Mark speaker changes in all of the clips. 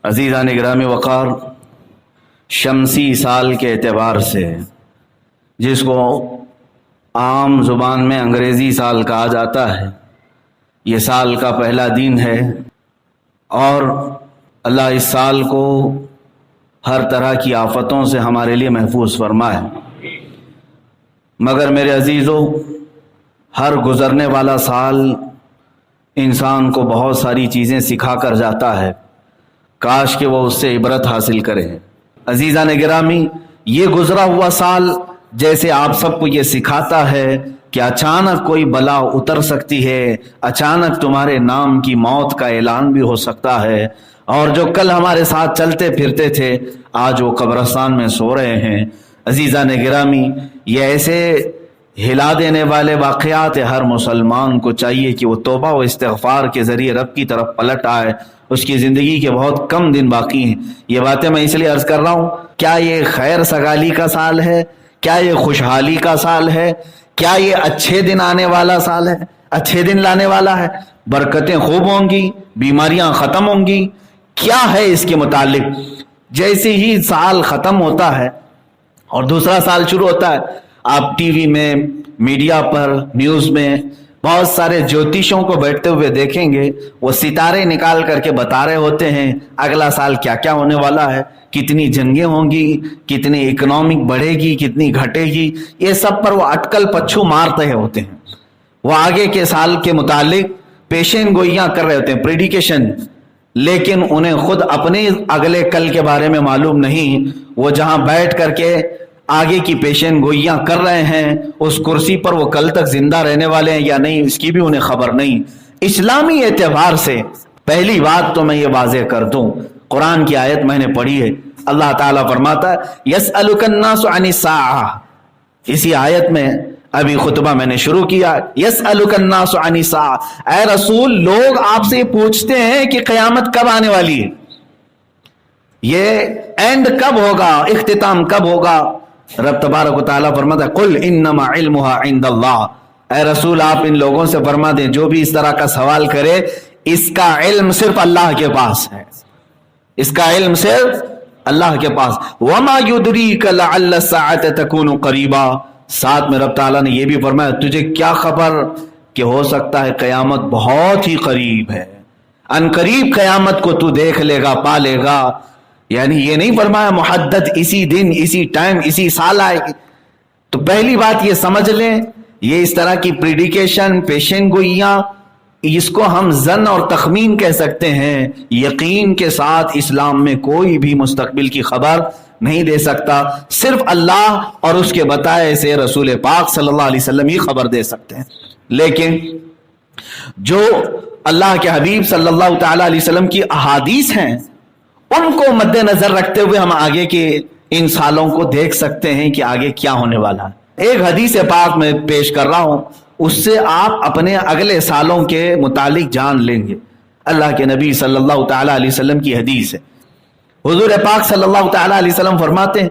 Speaker 1: عزیزان گرامی وقار، شمسی سال کے اعتبار سے جس کو عام زبان میں انگریزی سال کہا جاتا ہے، یہ سال کا پہلا دن ہے اور اللہ اس سال کو ہر طرح کی آفتوں سے ہمارے لیے محفوظ فرمائے۔ مگر میرے عزیزو، ہر گزرنے والا سال انسان کو بہت ساری چیزیں سکھا کر جاتا ہے، کاش کہ وہ اس سے عبرت حاصل کرے۔ عزیزان گرامی، یہ گزرا ہوا سال جیسے آپ سب کو یہ سکھاتا ہے کہ اچانک کوئی بلا اتر سکتی ہے، اچانک تمہارے نام کی موت کا اعلان بھی ہو سکتا ہے، اور جو کل ہمارے ساتھ چلتے پھرتے تھے آج وہ قبرستان میں سو رہے ہیں۔ عزیزان گرامی، یہ ایسے ہلا دینے والے واقعات ہر مسلمان کو چاہیے کہ وہ توبہ و استغفار کے ذریعے رب کی طرف پلٹ آئے۔ اس کی زندگی کے بہت کم دن باقی ہیں۔ یہ باتیں میں اس لیے عرض کر رہا ہوں، کیا یہ خیر سگالی کا سال ہے؟ کیا یہ خوشحالی کا سال ہے؟ کیا یہ اچھے دن آنے والا سال ہے؟ اچھے دن لانے والا ہے، برکتیں خوب ہوں گی، بیماریاں ختم ہوں گی؟ کیا ہے اس کے متعلق؟ جیسے ہی سال ختم ہوتا ہے اور دوسرا سال شروع ہوتا ہے، آپ ٹی وی میں، میڈیا پر، نیوز میں بہت سارے جوتیشوں کو بیٹھتے ہوئے دیکھیں گے، وہ ستارے نکال کر کے بتا رہے ہوتے ہیں اگلا سال کیا کیا ہونے والا ہے، کتنی جنگیں ہوں گی، کتنی اکنامک بڑھے گی، کتنی گھٹے گی، یہ سب پر وہ اٹکل پچھو مار رہے ہوتے ہیں۔ وہ آگے کے سال کے متعلق پیشین گوئیاں کر رہے ہوتے ہیں، پریڈیکیشن، لیکن انہیں خود اپنے اگلے کل کے بارے میں معلوم نہیں۔ وہ جہاں بیٹھ کر کے آگے کی پیشین گوئیاں کر رہے ہیں، اس کرسی پر وہ کل تک زندہ رہنے والے ہیں یا نہیں، اس کی بھی انہیں خبر نہیں۔ اسلامی اعتبار سے پہلی بات تو میں یہ واضح کر دوں، قرآن کی آیت میں نے پڑھی ہے، اللہ تعالیٰ فرماتا ہے یسألک الناس عن الساعہ۔ اسی آیت میں ابھی خطبہ میں نے شروع کیا، یسألک الناس عن الساعہ، اے رسول لوگ آپ سے پوچھتے ہیں کہ قیامت کب آنے والی ہے، یہ اینڈ کب ہوگا، اختتام کب ہوگا؟ رب تبارک و تعالیٰ فرماتا ہے قل انما علمها عند اللہ، اے رسول آپ ان لوگوں سے فرما دیں جو بھی اس طرح کا سوال کرے اس کا علم صرف اللہ کے پاس ہے، اس کا علم صرف اللہ کے پاس۔ وما يدريك لعل الساعة تكون قریبا، ساتھ میں رب تعالیٰ نے یہ بھی فرمایا تجھے کیا خبر کہ ہو سکتا ہے قیامت بہت ہی قریب ہے، ان قریب قیامت کو تو دیکھ لے گا، پا لے گا۔ یعنی یہ نہیں فرمایا محدد اسی دن، اسی ٹائم، اسی سال آئے گی۔ تو پہلی بات یہ سمجھ لیں، یہ اس طرح کی پریڈیکیشن، پیشین گوئیاں، اس کو ہم ظن اور تخمین کہہ سکتے ہیں۔ یقین کے ساتھ اسلام میں کوئی بھی مستقبل کی خبر نہیں دے سکتا، صرف اللہ اور اس کے بتائے سے رسول پاک صلی اللہ علیہ وسلم ہی خبر دے سکتے ہیں۔ لیکن جو اللہ کے حبیب صلی اللہ تعالی علیہ وسلم کی احادیث ہیں ان کو مد نظر رکھتے ہوئے ہم آگے کے ان سالوں کو دیکھ سکتے ہیں کہ آگے کیا ہونے والا ہے۔ ایک حدیث پاک میں پیش کر رہا ہوں، اس سے آپ اپنے اگلے سالوں کے متعلق جان لیں گے۔ اللہ کے نبی صلی اللہ تعالی علیہ وسلم کی حدیث ہے، حضور پاک صلی اللہ تعالی علیہ وسلم فرماتے ہیں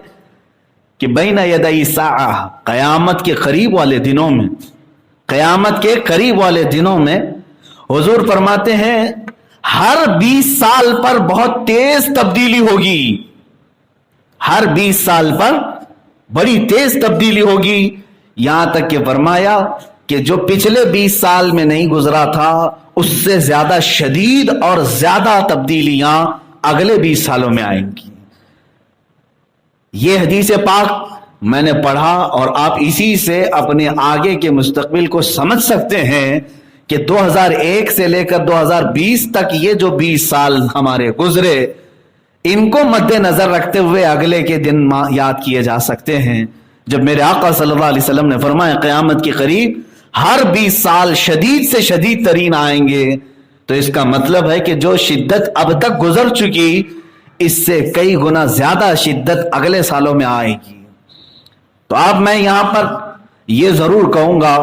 Speaker 1: کہ بین یدی الساعہ، قیامت کے قریب والے دنوں میں، قیامت کے قریب والے دنوں میں حضور فرماتے ہیں ہر 20 سال پر بہت تیز تبدیلی ہوگی، ہر 20 سال پر بڑی تیز تبدیلی ہوگی، یہاں تک کہ فرمایا کہ جو پچھلے 20 سال میں نہیں گزرا تھا اس سے زیادہ شدید اور زیادہ تبدیلیاں اگلے 20 سالوں میں آئیں گی۔ یہ حدیث پاک میں نے پڑھا اور آپ اسی سے اپنے آگے کے مستقبل کو سمجھ سکتے ہیں کہ 2001 سے لے کر 2020 تک یہ جو 20 سال ہمارے گزرے ان کو مد نظر رکھتے ہوئے اگلے کے دن یاد کیے جا سکتے ہیں جب میرے آقا صلی اللہ علیہ وسلم نے فرمایا قیامت کے قریب ہر 20 سال شدید سے شدید ترین آئیں گے۔ تو اس کا مطلب ہے کہ جو شدت اب تک گزر چکی اس سے کئی گنا زیادہ شدت اگلے سالوں میں آئے گی۔ تو اب میں یہاں پر یہ ضرور کہوں گا،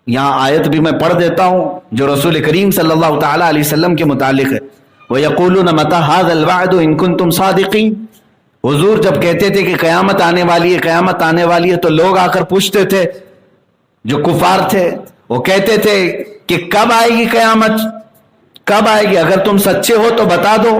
Speaker 1: یہاں آیت بھی میں پڑھ دیتا ہوں جو رسول کریم صلی اللہ تعالی علیہ وسلم کے متعلق ہے، وَيَقُولُونَ مَتَى هَذَا الْوَعْدُ إِن كُنتُمْ صَادِقِينَ۔ حضور جب کہتے تھے کہ قیامت آنے والی ہے، قیامت آنے والی ہے، تو لوگ آ کر پوچھتے تھے، جو کفار تھے وہ کہتے تھے کہ کب آئے گی قیامت، کب آئے گی، اگر تم سچے ہو تو بتا دو۔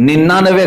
Speaker 1: 99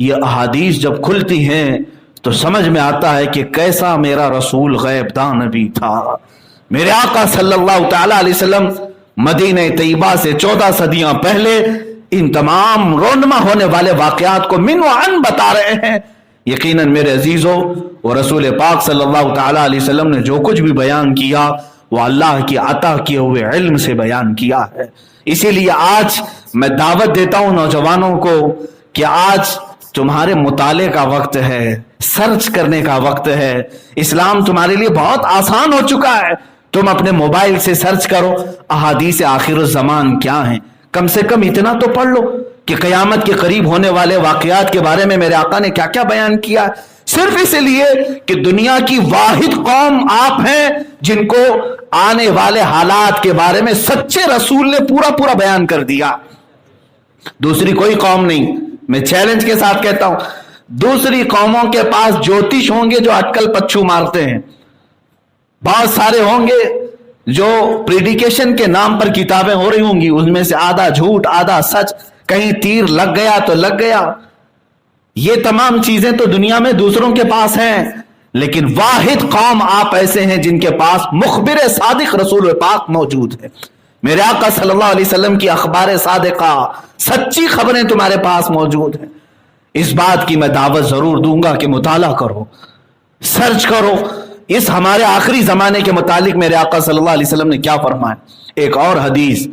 Speaker 1: یہ احادیث جب کھلتی ہیں تو سمجھ میں آتا ہے کہ کیسا میرا رسول غیب داں نبی تھا. میرے آقا صلی اللہ تعالی علیہ وسلم مدینہ طیبہ سے 14 صدیاں پہلے ان تمام رونما ہونے والے واقعات کو من و عن بتا رہے ہیں. یقیناً میرے عزیزو، وہ رسول پاک صلی اللہ تعالی علیہ وسلم نے جو کچھ بھی بیان کیا وہ اللہ کی عطا کیے ہوئے علم سے بیان کیا ہے. اسی لیے آج میں دعوت دیتا ہوں نوجوانوں کو کہ آج تمہارے مطالعے کا وقت ہے، سرچ کرنے کا وقت ہے. اسلام تمہارے لیے بہت آسان ہو چکا ہے. تم اپنے موبائل سے سرچ کرو احادیث آخر الزمان کیا ہیں. کم سے کم اتنا تو پڑھ لو کہ قیامت کے قریب ہونے والے واقعات کے بارے میں میرے آقا نے کیا کیا بیان کیا. صرف اس لیے کہ دنیا کی واحد قوم آپ ہیں جن کو آنے والے حالات کے بارے میں سچے رسول نے پورا بیان کر دیا. دوسری کوئی قوم نہیں. میں چیلنج کے ساتھ کہتا ہوں، دوسری قوموں کے پاس جوتش ہوں گے جو اٹکل پچھو مارتے ہیں، بہت سارے ہوں گے جو پریڈیکیشن کے نام پر کتابیں ہو رہی ہوں گی، ان میں سے آدھا جھوٹ آدھا سچ، کہیں تیر لگ گیا تو لگ گیا. یہ تمام چیزیں تو دنیا میں دوسروں کے پاس ہیں، لیکن واحد قوم آپ ایسے ہیں جن کے پاس مخبر صادق رسول پاک موجود ہے. میرے آقا صلی اللہ علیہ وسلم کی اخبار صادقہ، سچی خبریں تمہارے پاس موجود ہیں. اس بات کی میں دعوت ضرور دوں گا کہ مطالعہ کرو، سرچ کرو. اس ہمارے آخری زمانے کے متعلق میرے آقا صلی اللہ علیہ وسلم نے کیا فرمایا. ایک اور حدیث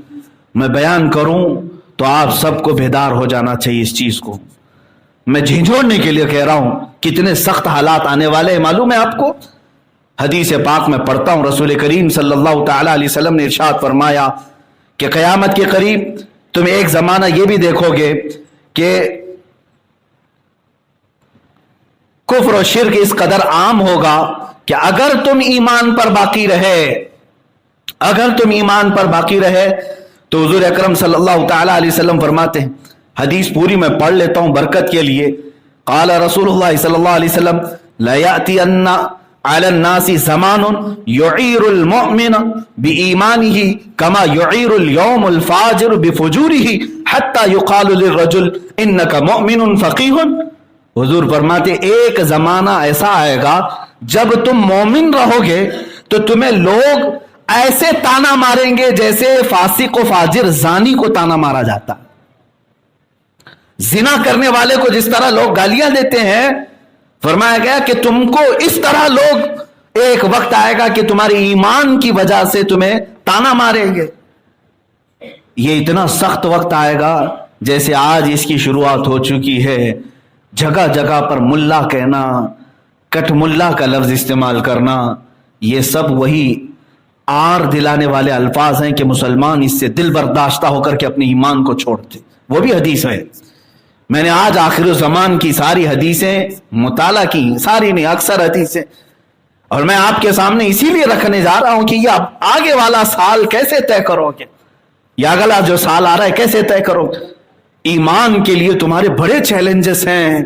Speaker 1: میں بیان کروں تو آپ سب کو بیدار ہو جانا چاہیے اس چیز کو. میں جھنجھوڑنے کے لیے کہہ رہا ہوں، کتنے سخت حالات آنے والے ہیں معلوم ہے آپ کو. حدیث پاک میں پڑھتا ہوں، رسول کریم صلی اللہ تعالی علیہ وسلم نے ارشاد فرمایا کہ قیامت کے قریب تم ایک زمانہ یہ بھی دیکھو گے کہ کفر و شرک اس قدر عام ہوگا کہ اگر تم ایمان پر باقی رہے تو حضور اکرم صلی اللہ تعالی علیہ وسلم فرماتے ہیں، حدیث پوری میں پڑھ لیتا ہوں برکت کے لیے. قال رسول اللہ صلی اللہ علیہ وسلم لا یأتین علی الناس زمان یعیر المؤمن بإیمانہ کما یعیر اليوم الفاجر بفجورہ حتی یقال للرجل انک مؤمن فقیہ. حضور فرماتے ایک زمانہ ایسا آئے گا جب تم مومن رہو گے تو تمہیں لوگ ایسے تانا ماریں گے جیسے فاسق و فاجر زانی کو تانا مارا جاتا. زنا کرنے والے کو جس طرح لوگ گالیاں دیتے ہیں، فرمایا گیا کہ تم کو اس طرح لوگ ایک وقت آئے گا کہ تمہاری ایمان کی وجہ سے تمہیں تانا ماریں گے. یہ اتنا سخت وقت آئے گا جیسے آج اس کی شروعات ہو چکی ہے. جگہ جگہ پر ملا کہنا، کٹ ملا کا لفظ استعمال کرنا، یہ سب وہی آر دلانے والے الفاظ ہیں کہ مسلمان اس سے دل برداشتہ ہو کر کے اپنے ایمان کو چھوڑتے. وہ بھی حدیث ہے. میں نے آج آخر الزمان کی ساری حدیثیں مطالعہ کی، ساری نہیں اکثر حدیثیں، اور میں آپ کے سامنے اسی لیے رکھنے جا رہا ہوں کہ یہ آگے والا سال کیسے طے کرو گے، یا اگلا جو سال آ رہا ہے کیسے طے کرو گے. ایمان کے لیے تمہارے بڑے چیلنجز ہیں،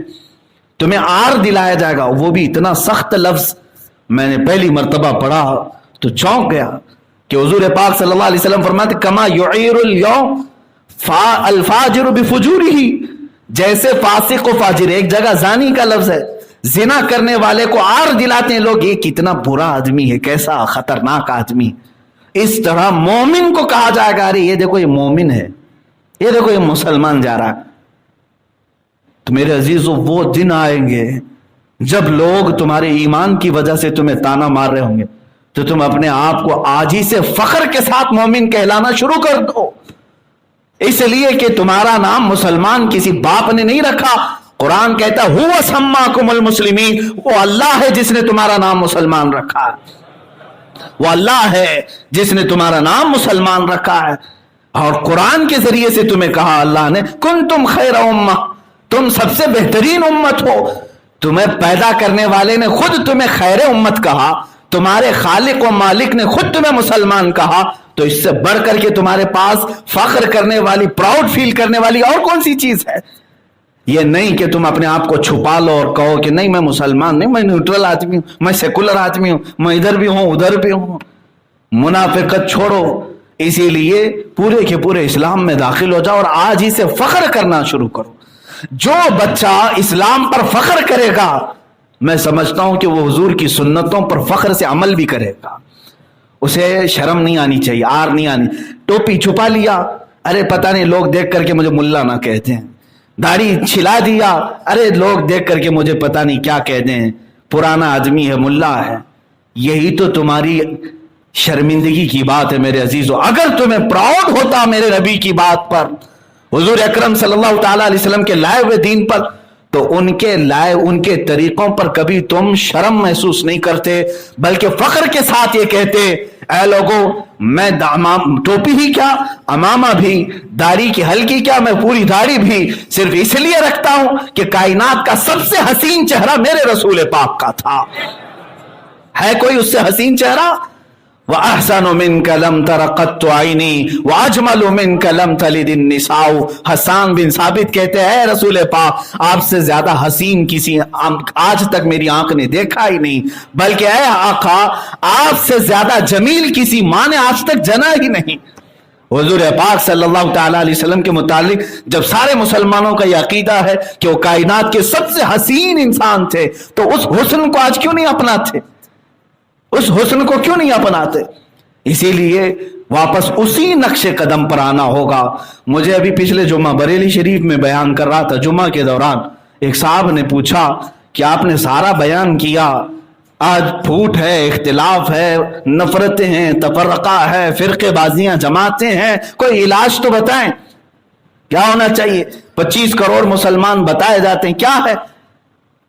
Speaker 1: تمہیں آر دلایا جائے گا. وہ بھی اتنا سخت لفظ میں نے پہلی مرتبہ پڑھا تو چونک گیا کہ حضور پاک صلی اللہ علیہ وسلم فرماتے کما یعیر اليوم الفاجر بفجورہ، جیسے فاسق و فاجر، ایک جگہ زانی کا لفظ ہے، زنا کرنے والے کو آر دلاتے ہیں لوگ، یہ کتنا برا آدمی ہے، کیسا خطرناک آدمی. اس طرح مومن کو کہا جائے گا ارے یہ دیکھو یہ مومن ہے، یہ دیکھو یہ مسلمان جا رہا ہے. تو میرے عزیزو وہ دن آئیں گے جب لوگ تمہارے ایمان کی وجہ سے تمہیں تانا مار رہے ہوں گے تو تم اپنے آپ کو آج ہی سے فخر کے ساتھ مومن کہلانا شروع کر دو، اس لیے کہ تمہارا نام مسلمان کسی باپ نے نہیں رکھا. قرآن کہتا ہے هو سماکم المسلمین، وہ اللہ ہے جس نے تمہارا نام مسلمان رکھا ہے، وہ اللہ ہے جس نے تمہارا نام مسلمان رکھا ہے. اور قرآن کے ذریعے سے تمہیں کہا اللہ نے کنتم خیر امہ، تم سب سے بہترین امت ہو. تمہیں پیدا کرنے والے نے خود تمہیں خیر امت کہا، تمہارے خالق و مالک نے خود تمہیں مسلمان کہا. تو اس سے بڑھ کر کے تمہارے پاس فخر کرنے والی، پراؤڈ فیل کرنے والی اور کون سی چیز ہے؟ یہ نہیں کہ تم اپنے آپ کو چھپا لو اور کہو کہ نہیں میں مسلمان نہیں، میں نیوٹرل آدمی ہوں، میں سیکولر آدمی ہوں، میں ادھر بھی ہوں ادھر بھی ہوں. منافقت چھوڑو، اسی لیے پورے کے پورے اسلام میں داخل ہو جاؤ اور آج ہی سے فخر کرنا شروع کرو. جو بچہ اسلام پر فخر کرے گا میں سمجھتا ہوں کہ وہ حضور کی سنتوں پر فخر سے عمل بھی کرے گا. اسے شرم نہیں آنی چاہیے, آر نہیں آنی. ٹوپی چھپا لیا, ارے پتہ نہیں لوگ دیکھ کر کے مجھے ملا نہ کہتے ہیں. داڑھی چھلا دیا, ارے لوگ دیکھ کر کے مجھے پتہ نہیں کیا کہتے ہیں, پرانا آدمی ہے, ملا ہے. یہی تو تمہاری شرمندگی کی بات ہے میرے عزیزو. اگر تمہیں پراؤڈ ہوتا میرے نبی کی بات پر, حضور اکرم صلی اللہ تعالی علیہ وسلم کے لائے ہوئے دین پر, تو ان کے طریقوں پر کبھی تم شرم محسوس نہیں کرتے, بلکہ فخر کے ساتھ یہ کہتے, اے لوگوں میں ٹوپی ہی کیا, امامہ بھی, داڑھی کی ہلکی کیا, میں پوری داڑھی بھی صرف اس لیے رکھتا ہوں کہ کائنات کا سب سے حسین چہرہ میرے رسول پاک کا تھا. ہے کوئی اس سے حسین چہرہ؟ وَأَحْسَنُ مِنْكَ لَمْ تَرَ قَطُّ عَيْنِي وَأَجْمَلُ مِنْكَ لَمْ تَلِدِ النِّسَاءُ. حسان بن ثابت کہتے ہیں, رسول پاک آپ سے زیادہ حسین کسی آج تک میری آنکھ نے دیکھا ہی نہیں, بلکہ اے آقا آپ سے زیادہ جمیل کسی ماں نے آج تک جنا ہی نہیں. حضور پاک صلی اللہ تعالی علیہ وسلم کے متعلق جب سارے مسلمانوں کا یہ عقیدہ ہے کہ وہ کائنات کے سب سے حسین انسان تھے, تو اس حسن کو آج کیوں نہیں اپناتے؟ اس حسن کو کیوں نہیں اپناتے؟ اسی لیے واپس اسی نقش قدم پر آنا ہوگا. مجھے ابھی پچھلے جمعہ بریلی شریف میں بیان کر رہا تھا, جمعہ کے دوران ایک صاحب نے پوچھا کہ آپ نے سارا بیان کیا, آج پھوٹ ہے, اختلاف ہے, نفرتیں ہیں, تفرقہ ہے, فرقے بازیاں, جماعتیں ہیں, کوئی علاج تو بتائیں کیا ہونا چاہیے. 25 کروڑ مسلمان بتائے جاتے ہیں, کیا ہے؟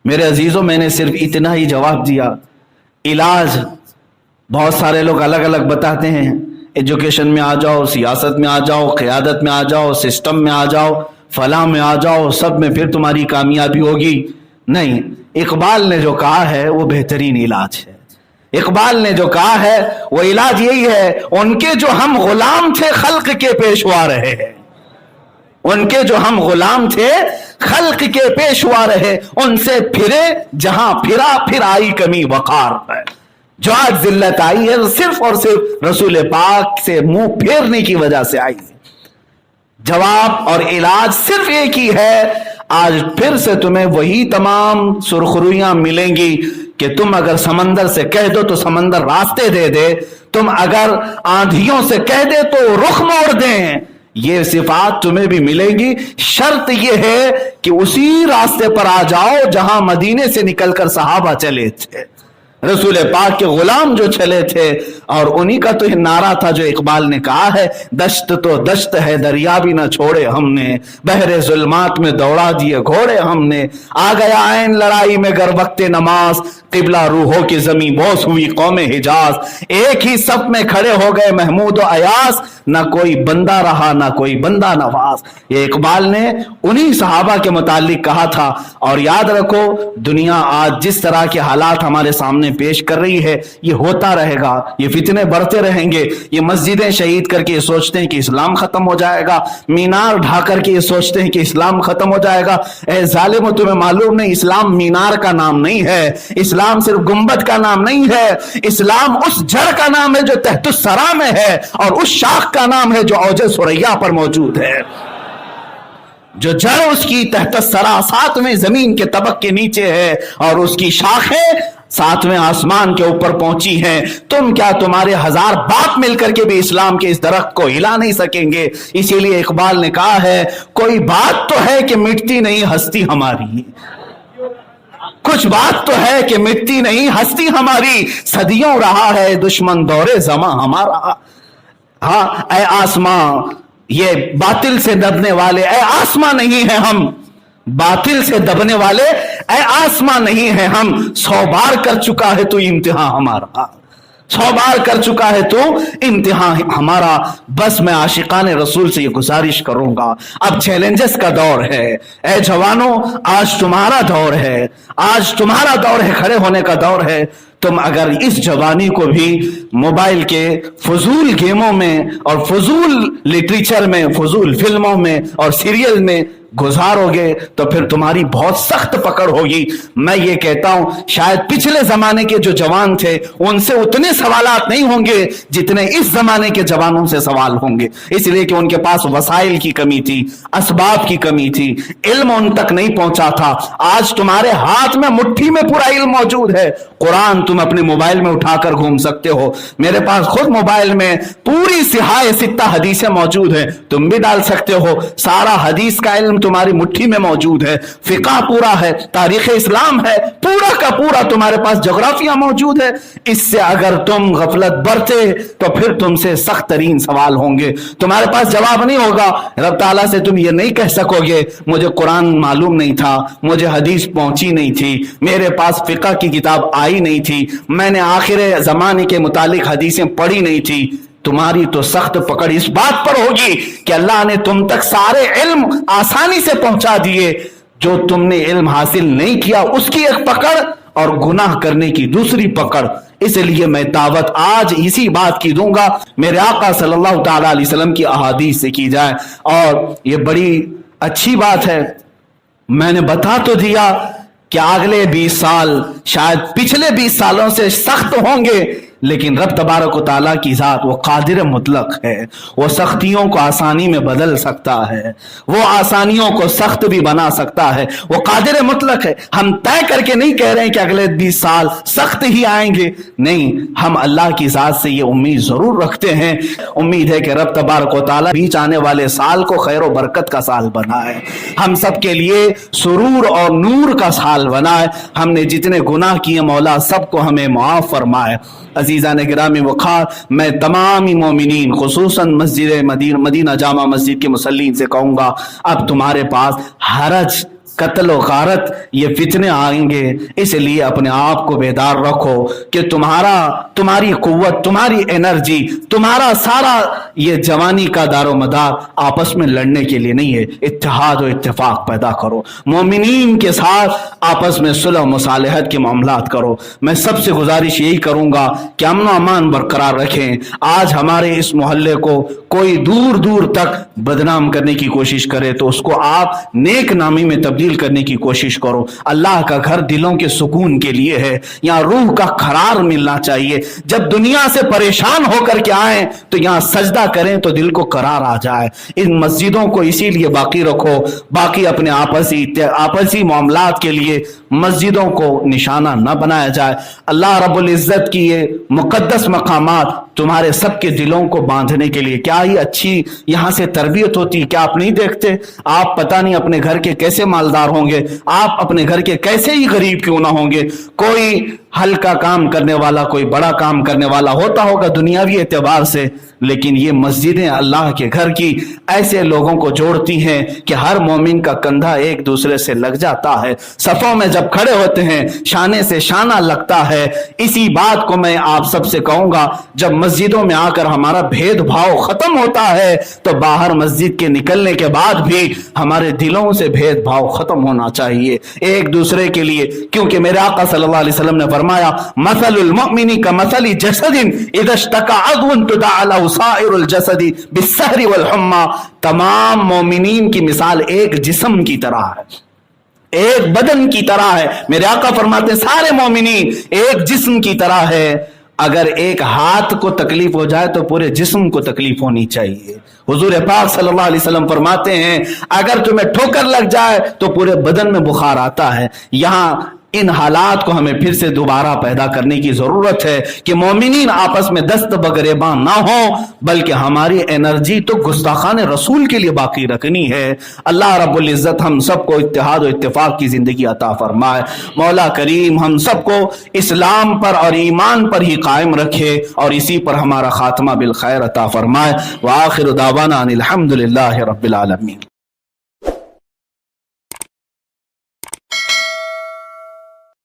Speaker 1: میرے عزیزوں میں نے صرف اتنا ہی جواب دیا. علاج بہت سارے لوگ الگ الگ بتاتے ہیں, ایجوکیشن میں آ جاؤ, سیاست میں آ جاؤ, قیادت میں آ جاؤ, سسٹم میں آ جاؤ, فلاں میں آ جاؤ, سب میں پھر تمہاری کامیابی ہوگی. نہیں, اقبال نے جو کہا ہے وہ بہترین علاج ہے. اقبال نے جو کہا ہے وہ علاج یہی ہے, ان کے جو ہم غلام تھے خلق کے پیشوا رہے ہیں, ان کے جو ہم غلام تھے خلق کے پیشوا رہے, ان سے پھرے جہاں پھرا پھر آئی کمی وقار ہے. جو آج ذلت آئی ہے صرف اور صرف رسول پاک سے منہ پھیرنے کی وجہ سے آئی ہے. جواب اور علاج صرف ایک ہی ہے, آج پھر سے تمہیں وہی تمام سرخرویاں ملیں گی کہ تم اگر سمندر سے کہہ دو تو سمندر راستے دے دے, تم اگر آندھیوں سے کہہ دے تو رخ موڑ دیں. یہ صفات تمہیں بھی ملے گی, شرط یہ ہے کہ اسی راستے پر آ جاؤ جہاں مدینے سے نکل کر صحابہ چلے تھے, رسول پاک کے غلام جو چلے تھے. اور انہی کا تو یہ نعرہ تھا جو اقبال نے کہا ہے, دشت تو دشت ہے دریا بھی نہ چھوڑے ہم نے, بحر ظلمات میں دوڑا دیے گھوڑے ہم نے, آ گیا عین لڑائی میں گر وقت نماز, قبلہ روحوں کی زمین بوس ہوئی قوم حجاز, ایک ہی صف میں کھڑے ہو گئے محمود و ایاس, نہ کوئی بندہ رہا نہ کوئی بندہ نواز. یہ اقبال نے انہی صحابہ کے متعلق کہا تھا. اور یاد رکھو, دنیا آج جس طرح کے حالات ہمارے سامنے پیش کر رہی ہے یہ ہوتا رہے گا, یہ فتنے بڑھتے رہیں گے. یہ مسجدیں شہید کر کے یہ سوچتے ہیں کہ اسلام ختم ہو جائے گا, مینار ڈھا کر کے یہ سوچتے ہیں کہ اسلام ختم ہو جائے گا. اے ظالمو, تمہیں معلوم نہیں, اسلام مینار کا نام نہیں ہے, اسلام صرف گنبد کا نام نہیں ہے, اسلام اس جڑ کا نام ہے جو تحت الثری میں ہے, اور اس شاخ کا نام ہے جو اوج ثریا پر موجود ہے. جو جڑ اس کی تحت الثری 7ویں زمین کے طبق کے نیچے ہے, اور اس کی شاخیں 7ویں آسمان کے اوپر پہنچی ہیں. تم کیا, تمہارے 1000 باپ مل کر کے بھی اسلام کے اس درخت کو ہلا نہیں سکیں گے. اسی لیے اقبال نے کہا ہے, کوئی بات تو ہے کہ مٹتی نہیں ہستی ہماری, کچھ بات تو ہے کہ مٹتی نہیں ہستی ہماری, صدیوں رہا ہے دشمن دور زماں ہمارا. ہاں اے آسمان, یہ باطل سے دبنے والے, اے آسمان نہیں ہیں ہم, باطل سے دبنے والے اے آسمان نہیں ہیں ہم, 100 بار کر چکا ہے تو امتحان ہمارا, 100 بار کر چکا ہے تو امتحان ہمارا. بس میں عاشقان رسول سے یہ گزارش کروں گا, اب چیلنجز کا دور ہے. اے جوانوں, آج تمہارا دور ہے, آج تمہارا دور ہے, کھڑے ہونے کا دور ہے. تم اگر اس جوانی کو بھی موبائل کے فضول گیموں میں اور فضول لٹریچر میں, فضول فلموں میں اور سیریل میں گزارو گے تو پھر تمہاری بہت سخت پکڑ ہوگی۔ میں یہ کہتا ہوں شاید پچھلے زمانے کے جو جوان تھے ان سے اتنے سوالات نہیں ہوں گے جتنے اس زمانے کے جوانوں سے سوال ہوں گے، اس لیے کہ ان کے پاس وسائل کی کمی تھی، اسباب کی کمی تھی، علم ان تک نہیں پہنچا تھا۔ آج تمہارے ہاتھ میں مٹھی میں پورا علم موجود ہے، قرآن تم اپنے موبائل میں اٹھا کر گھوم سکتے ہو، میرے پاس خود موبائل میں پوری صحاح ستہ حدیثیں موجود ہیں، تم بھی ڈال سکتے ہو، سارا حدیث کا علم تمہاری مٹھی میں موجود ہے، فقہ پورا ہے، تاریخ اسلام ہے، پورا کا پورا تمہارے پاس جغرافیہ موجود ہے۔ اس سے اگر تم غفلت برتے تو پھر تم سے سخت ترین سوال ہوں گے، تمہارے پاس جواب نہیں ہوگا۔ رب تعالیٰ سے تم یہ نہیں کہہ سکو گے مجھے قرآن معلوم نہیں تھا، مجھے حدیث پہنچی نہیں تھی، میرے پاس فقہ کی کتاب آئی نہیں تھی، میں نے آخر زمانے کے متعلق حدیثیں پڑھی نہیں تھی۔ تمہاری تو سخت پکڑ اس بات پر ہوگی کہ اللہ نے تم تک سارے علم آسانی سے پہنچا دیے، جو تم نے علم حاصل نہیں کیا اس کی ایک پکڑ اور گناہ کرنے کی دوسری پکڑ۔ اس لیے میں دعوت آج اسی بات کی دوں گا، میرے آقا صلی اللہ تعالی علیہ وسلم کی احادیث سے کی جائے، اور یہ بڑی اچھی بات ہے۔ میں نے بتا تو دیا کہ اگلے 20 سال شاید پچھلے 20 سالوں سے سخت ہوں گے، لیکن رب تبارک و تعالیٰ کی ذات وہ قادر مطلق ہے، وہ سختیوں کو آسانی میں بدل سکتا ہے، وہ آسانیوں کو سخت بھی بنا سکتا ہے، وہ قادر مطلق ہے۔ ہم طے کر کے نہیں کہہ رہے ہیں کہ اگلے 20 سال سخت ہی آئیں گے، نہیں، ہم اللہ کی ذات سے یہ امید ضرور رکھتے ہیں، امید ہے کہ رب تبارک و تعالیٰ بیچ آنے والے سال کو خیر و برکت کا سال بنائے، ہم سب کے لیے سرور اور نور کا سال بنائے، ہم نے جتنے گناہ کیے مولا سب کو ہمیں معاف فرمائے۔ عزیزان گرامی وقار، میں تمام مومنین خصوصاً مسجد مدینہ جامع مسجد کے مصلین سے کہوں گا، اب تمہارے پاس حرج، قتل و غارت، یہ فتنے آئیں گے، اس لیے اپنے آپ کو بیدار رکھو کہ تمہاری قوت، تمہاری انرجی، تمہارا سارا یہ جوانی کا دار و مدار آپس میں لڑنے کے لیے نہیں ہے، اتحاد و اتفاق پیدا کرو، مومنین کے ساتھ آپس میں صلح و مصالحت کے معاملات کرو۔ میں سب سے گزارش یہی کروں گا کہ امن و امان برقرار رکھیں۔ آج ہمارے اس محلے کو کوئی دور دور تک بدنام کرنے کی کوشش کرے تو اس کو آپ نیک نامی میں تبدیل کرنے کی کوشش کرو۔ اللہ کا گھر دلوں کے سکون کے لیے ہے، یہاں روح کا قرار ملنا چاہیے۔ جب دنیا سے پریشان ہو کر کے آئیں تو یہاں سجدہ کریں تو دل کو قرار آ جائے۔ ان مسجدوں کو اسی لیے باقی رکھو، باقی اپنے آپسی معاملات کے لیے مسجدوں کو نشانہ نہ بنایا جائے۔ اللہ رب العزت کی یہ مقدس مقامات تمہارے سب کے دلوں کو باندھنے کے لیے کیا ہی اچھی یہاں سے تربیت ہوتی، کیا آپ نہیں دیکھتے؟ آپ پتہ نہیں اپنے گھر کے کیسے مالدار ہوں گے، آپ اپنے گھر کے کیسے ہی غریب کیوں نہ ہوں گے، کوئی ہلکا کام کرنے والا، کوئی بڑا کام کرنے والا ہوتا ہوگا دنیاوی اعتبار سے، لیکن یہ مسجدیں اللہ کے گھر کی ایسے لوگوں کو جوڑتی ہیں کہ ہر مومن کا کندھا ایک دوسرے سے لگ جاتا ہے، صفوں میں جب کھڑے ہوتے ہیں شانے سے شانہ لگتا ہے۔ اسی بات کو میں آپ سب سے کہوں گا، جب مسجدوں میں آ کر ہمارا بھید بھاؤ ختم ہوتا ہے تو باہر مسجد کے نکلنے کے بعد بھی ہمارے دلوں سے بھید بھاؤ ختم ہونا چاہیے ایک دوسرے کے لیے، کیونکہ میرے آقا صلی اللہ علیہ وسلم نے فرمایا مثل المؤمن کمثل جسد اذا اشتكى عضو تداعى له سائر الجسد بالسهر والحمى۔ تمام مومنین کی مثال ایک جسم کی طرح ہے، ایک بدن کی طرح ہے۔ میرے آقا فرماتے ہیں سارے مومنین ایک جسم کی طرح ہے، اگر ایک ہاتھ کو تکلیف ہو جائے تو پورے جسم کو تکلیف ہونی چاہیے۔ حضور پاک صلی اللہ علیہ وسلم فرماتے ہیں اگر تمہیں ٹھوکر لگ جائے تو پورے بدن میں بخار آتا ہے۔ یہاں ان حالات کو ہمیں پھر سے دوبارہ پیدا کرنے کی ضرورت ہے کہ مومنین آپس میں دست بگریباں نہ ہوں، بلکہ ہماری انرجی تو گستاخان رسول کے لیے باقی رکھنی ہے۔ اللہ رب العزت ہم سب کو اتحاد و اتفاق کی زندگی عطا فرمائے۔ مولا کریم ہم سب کو اسلام پر اور ایمان پر ہی قائم رکھے اور اسی پر ہمارا خاتمہ بالخیر عطا فرمائے۔ وآخر دعوانا ان الحمد للہ رب العالمین۔